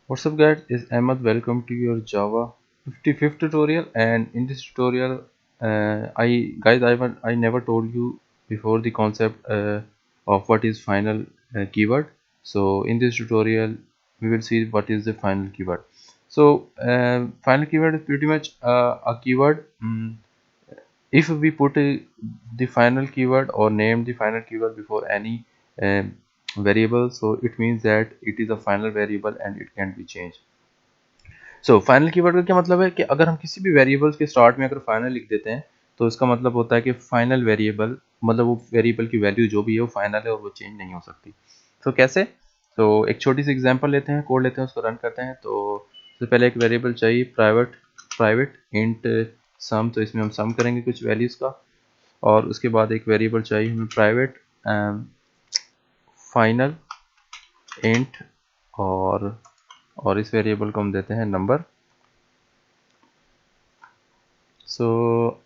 What's up guys, is Ahmed. Welcome to your Java 55th tutorial, and in this tutorial I never told you before the concept of what is final keyword. So in this tutorial we will see what is the final keyword. So final keyword is pretty much a keyword. If we put the final keyword or name the final keyword before any variable, so it means that it is a final variable and it can be changed. So final keyword का क्या मतलब है कि अगर हम किसी भी variables के स्टार्ट में अगर फाइनल लिख देते हैं तो इसका मतलब होता है कि फाइनल वेरिएबल, मतलब वो वेरिएबल की वैल्यू जो भी है वो फाइनल है और वो चेंज नहीं हो सकती। तो कैसे? तो एक छोटी सी एग्जांपल लेते हैं, कोड लेते हैं, उसको रन करते हैं। तो सबसे पहले एक वेरिएबल चाहिए प्राइवेट इंट सम, तो इसमें हम सम करेंगे कुछ वैल्यूज़ का। और उसके बाद एक वेरिएबल चाहिए हमें प्राइवेट फाइनल इंट, और इस वेरिएबल को हम देते हैं number. So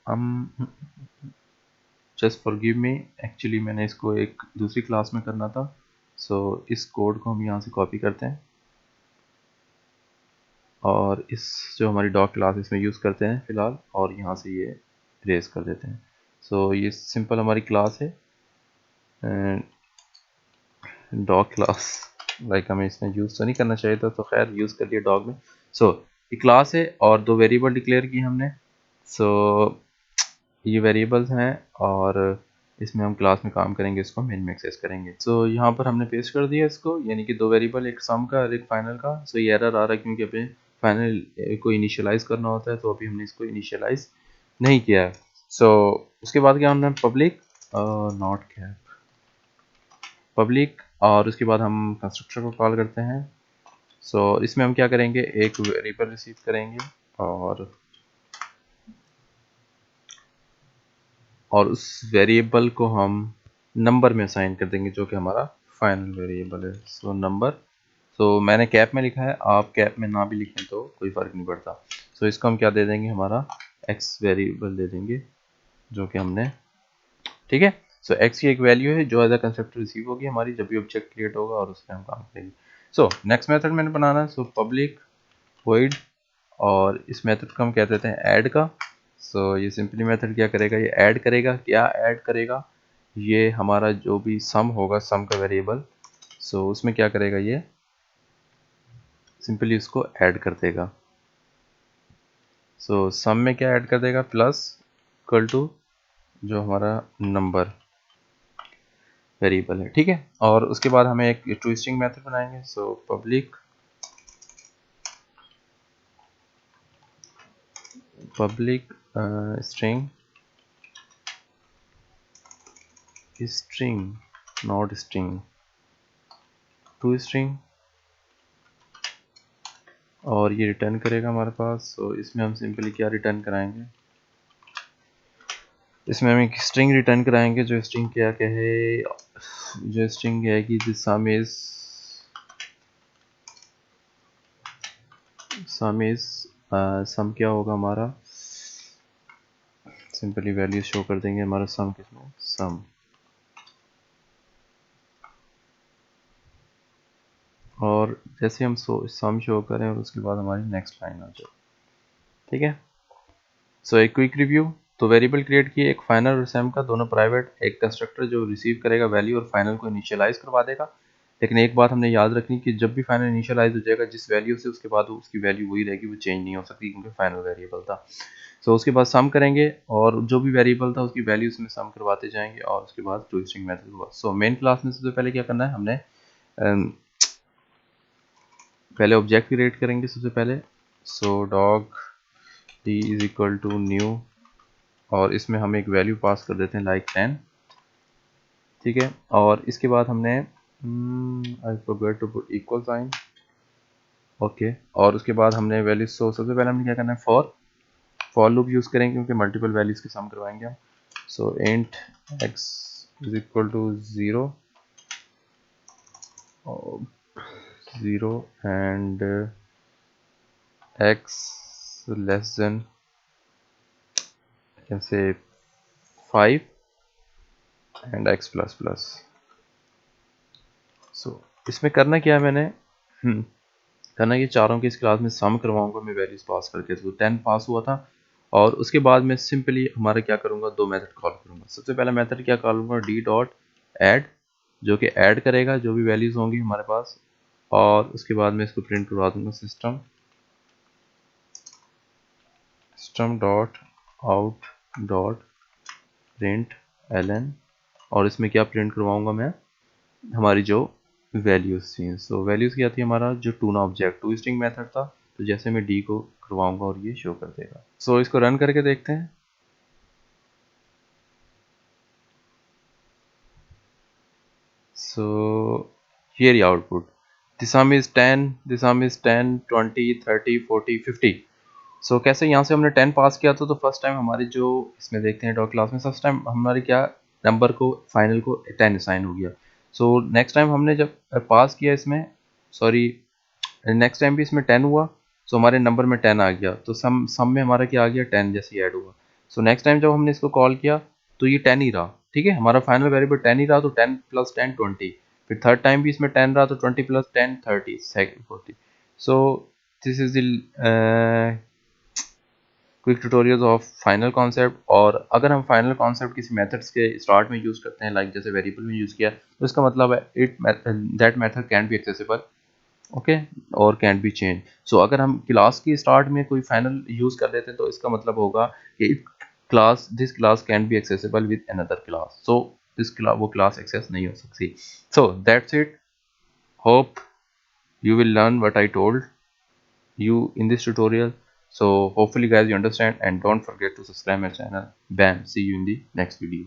just forgive me, actually मैंने इसको एक दूसरी क्लास में करना था। सो इस कोड को हम यहाँ से कॉपी करते हैं और इस जो हमारी डॉग क्लास इसमें यूज़ करते हैं फ़िलहाल, और यहाँ से ये इरेज कर देते हैं। सो ये सिंपल हमारी क्लास है, डॉग क्लास। लाइक हमें इसमें यूज़ तो नहीं करना चाहिए था, तो खैर यूज़ कर लिया डॉग में। सो ये क्लास है और दो वेरिएबल डिक्लेयर किए हमने। सो ये वेरिएबल्स हैं और इसमें हम क्लास में काम करेंगे, इसको मेन में एक्सेस करेंगे। सो यहाँ पर हमने पेस्ट कर दिया इसको, यानी कि दो वेरिएबल, एक सम का और एक फाइनल का। सो ये एरर आ रहा है क्योंकि अभी फाइनल को इनिशियलाइज करना होता है, तो अभी हमने इसको इनिशियलाइज नहीं किया है। सो उसके बाद क्या हमने पब्लिक नॉट कैप पब्लिक, और उसके बाद हम कंस्ट्रक्टर को कॉल करते हैं। सो इसमें हम क्या करेंगे, एक वेरिएबल रिसीव करेंगे और उस वेरिएबल को हम नंबर में असाइन कर देंगे, जो कि हमारा फाइनल वेरिएबल है। सो नंबर, सो मैंने कैप में लिखा है, आप कैप में ना भी लिखें तो कोई फ़र्क नहीं पड़ता। सो इसको हम क्या दे देंगे, हमारा एक्स वेरिएबल दे देंगे, जो कि हमने, ठीक है। सो एक्स की एक वैल्यू है जो एज अ कंसेप्ट रिसीव होगी हमारी जब भी ऑब्जेक्ट क्रिएट होगा, और उस पर हम काम करेंगे। सो नेक्स्ट मेथड मैंने बनाना है, सो पब्लिक वॉइड, और इस मेथड को हम कह देते हैं ऐड का। सो ये सिंपली मेथड क्या करेगा, ये ऐड करेगा। क्या ऐड करेगा, ये हमारा जो भी सम होगा, सम का वेरिएबल, सो उसमें क्या करेगा, ये सिंपली उसको ऐड कर देगा। सो सम में क्या ऐड कर देगा, प्लस इक्वल टू जो हमारा नंबर वेरिएबल है, ठीक है। और उसके बाद हमें एक टू स्ट्रिंग मेथड बनाएंगे। So public string not string to string, और ये रिटर्न करेगा हमारे पास। सो इसमें हम सिंपली क्या रिटर्न कराएंगे, इसमें हम एक स्ट्रिंग रिटर्न कराएंगे। जो स्ट्रिंग क्या कहे, जो स्ट्रिंग है कि सम इज सम क्या होगा हमारा, सिंपली वैल्यू शो कर देंगे हमारा सम किसमें, सम। और जैसे हम सम शो करें और उसके बाद हमारी नेक्स्ट लाइन आ जाए, ठीक है। सो एक क्विक रिव्यू, तो वेरिएबल क्रिएट किए, एक फाइनल और सम का, दोनों प्राइवेट, एक कंस्ट्रक्टर जो रिसीव करेगा वैल्यू और फाइनल को इनिशियलाइज करवा देगा। लेकिन एक बात हमने याद रखनी कि जब भी फाइनल इनिशियलाइज हो जाएगा, जिस वैल्यू से उसके बाद उसकी वैल्यू वही रहेगी, वो चेंज नहीं हो सकती क्योंकि फाइनल वेरिएबल था। सो उसके बाद सम करेंगे और जो भी वेरिएबल था उसकी वैल्यू उसमें सम करवाते जाएंगे, और उसके बाद टू स्ट्रिंग मेथड हुआ। सो मेन क्लास में सबसे पहले क्या करना है, हमने पहले ऑब्जेक्ट क्रिएट करेंगे सबसे पहले। So dog D is equal to new, और इसमें हम एक वैल्यू पास कर देते हैं लाइक 10, ठीक है। और इसके बाद हमने I forgot to put equal sign, okay. और उसके बाद हमने वैल्यू, सो सबसे पहले हमने क्या करना है, फॉर लूप यूज़ करेंगे क्योंकि मल्टीपल वैल्यूज़ के सम करवाएंगे हम। So int x is equal to 0 and x less than can say 5 and x plus plus. सो इसमें करना क्या है मैंने, करना ये चारों की इस क्लास में सम करवाऊंगा मैं वैल्यूज पास करके। तो 10 पास हुआ था और उसके बाद मैं सिंपली हमारा क्या करूँगा, दो मेथड कॉल करूँगा। सबसे पहला मेथड क्या कॉल करूँगा, डी डॉट ऐड, जो कि ऐड करेगा जो भी वैल्यूज़ होंगी हमारे पास, और उसके बाद मैं इसको प्रिंट करवा दूंगा system dot out dot println, और इसमें क्या प्रिंट करवाऊंगा मैं, हमारी जो वैल्यूज थी। सो वैल्यूज क्या थी, हमारा जो टू ना ऑब्जेक्ट टू स्ट्रिंग मेथड था, तो जैसे मैं डी को करवाऊंगा और ये शो कर देगा। सो इसको रन करके देखते हैं। So here output, the sum is 10, the sum is 10, 20, 30, 40, 50। सो कैसे यहाँ से हमने 10 पास किया था, तो फर्स्ट टाइम हमारी जो इसमें देखते हैं डॉट क्लास में, फर्स्ट टाइम हमारे क्या नंबर को फाइनल को 10 असाइन हो गया। सो नेक्स्ट टाइम हमने जब पास किया इसमें, सॉरी नेक्स्ट टाइम भी इसमें 10 हुआ, सो हमारे नंबर में 10 आ गया, तो सम में हमारा क्या आ गया, 10 जैसे ऐड हुआ। सो नेक्स्ट टाइम जब हमने इसको कॉल किया तो ये 10 ही रहा, ठीक है, हमारा फाइनल वेरिएबल 10 ही रहा, तो 10 प्लस 10 20। फिर थर्ड टाइम भी इसमें 10 रहा, तो 20 plus 10 30, second 40। So this is the quick tutorials of final concept. और अगर हम फाइनल कॉन्सेप्ट किसी मेथड्स के स्टार्ट में यूज़ करते हैं, लाइक जैसे वेरिएबल में यूज़ किया, तो इसका मतलब है it that method can be accessible, okay, और कैन बी चेंज। सो अगर हम क्लास की स्टार्ट में कोई फाइनल यूज़ कर लेते हैं, तो इसका मतलब होगा कि this class can be accessible with another class. So this class, वो क्लास एक्सेस नहीं हो सकती। So that's it, hope you will learn what I told you in this tutorial. So hopefully guys you understand, and don't forget to subscribe my channel. Bam, see you in the next video.